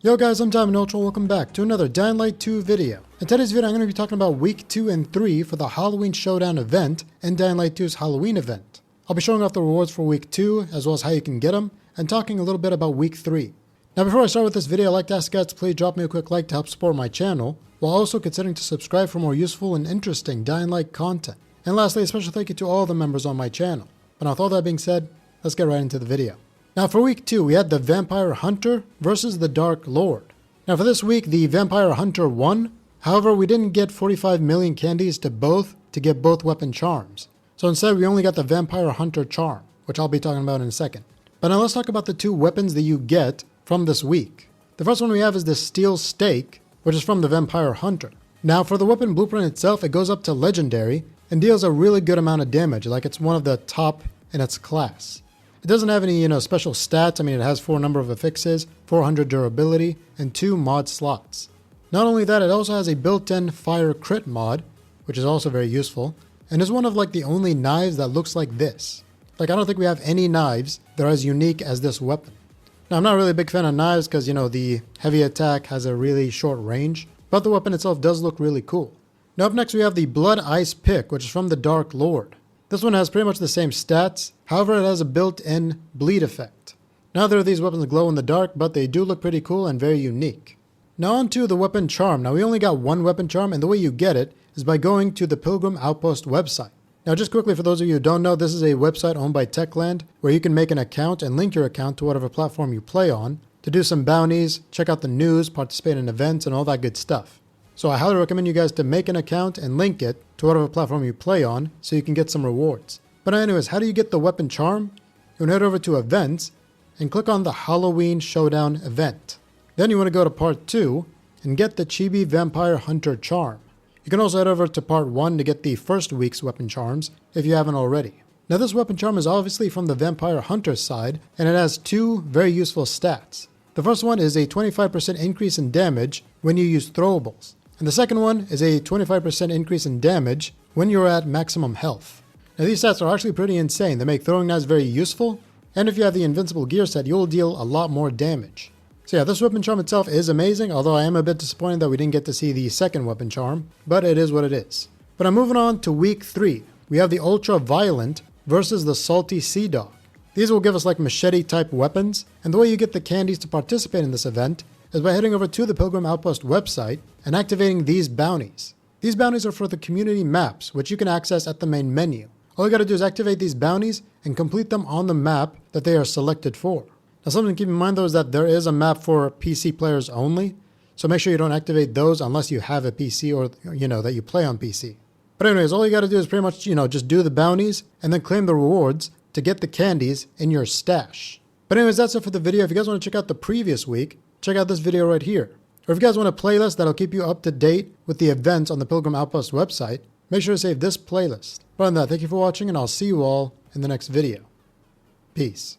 Yo guys, I'm Diamond Ultra, welcome back to another Dying Light 2 video. In today's video, I'm going to be talking about week 2 and 3 for the Halloween Showdown event and Dying Light 2's Halloween event. I'll be showing off the rewards for week 2, as well as how you can get them, and talking a little bit about week 3. Now before I start with this video, I'd like to ask you guys to please drop me a quick like to help support my channel, while also considering to subscribe for more useful and interesting Dying Light content. And lastly, a special thank you to all the members on my channel. But now with all that being said, let's get right into the video. Now for week 2, we had the Vampire Hunter versus the Dark Lord. Now for this week, the Vampire Hunter won. However, we didn't get 45 million candies to get both weapon charms. So instead, we only got the Vampire Hunter charm, which I'll be talking about in a second. But now let's talk about the two weapons that you get from this week. The first one we have is the Steel Stake, which is from the Vampire Hunter. Now for the weapon blueprint itself, it goes up to Legendary and deals a really good amount of damage, like it's one of the top in its class. It doesn't have any, special stats. I mean, it has 4 number of affixes, 400 durability, and 2 mod slots. Not only that, it also has a built-in fire crit mod, which is also very useful, and is one of like the only knives that looks like this. Like, I don't think we have any knives that are as unique as this weapon. Now, I'm not really a big fan of knives because, the heavy attack has a really short range, but the weapon itself does look really cool. Now, up next we have the Blood Ice Pick, which is from the Dark Lord. This one has pretty much the same stats, however it has a built-in bleed effect. Neither of these weapons glow in the dark, but they do look pretty cool and very unique. Now on to the weapon charm. Now we only got one weapon charm, and the way you get it is by going to the Pilgrim Outpost website. Now just quickly, for those of you who don't know, this is a website owned by Techland where you can make an account and link your account to whatever platform you play on to do some bounties, check out the news, participate in events, and all that good stuff. So I highly recommend you guys to make an account and link it to whatever platform you play on so you can get some rewards. But anyways, how do you get the weapon charm? You want to head over to events and click on the Halloween Showdown event. Then you want to go to part 2 and get the Chibi Vampire Hunter charm. You can also head over to part 1 to get the first week's weapon charms if you haven't already. Now this weapon charm is obviously from the Vampire Hunter side, and it has 2 very useful stats. The first one is a 25% increase in damage when you use throwables. And the second one is a 25% increase in damage when you're at maximum health. Now these stats are actually pretty insane. They make throwing knives very useful, and if you have the invincible gear set, you'll deal a lot more damage. So yeah, this weapon charm itself is amazing, although I am a bit disappointed that we didn't get to see the second weapon charm, but it is what it is. But I'm moving on to week 3. We have the Ultra Violent versus the Salty Sea Dog. These will give us like machete type weapons, and the way you get the candies to participate in this event is by heading over to the Pilgrim Outpost website and activating these bounties. These bounties are for the community maps, which you can access at the main menu. All you gotta do is activate these bounties and complete them on the map that they are selected for. Now something to keep in mind though is that there is a map for PC players only, so make sure you don't activate those unless you have a PC or that you play on PC. But anyways, all you gotta do is pretty much just do the bounties and then claim the rewards to get the candies in your stash. But anyways, that's it for the video. If you guys want to check out the previous week, check out this video right here. Or if you guys want a playlist that'll keep you up to date with the events on the Pilgrim Outpost website, make sure to save this playlist. But on that, thank you for watching, and I'll see you all in the next video. Peace.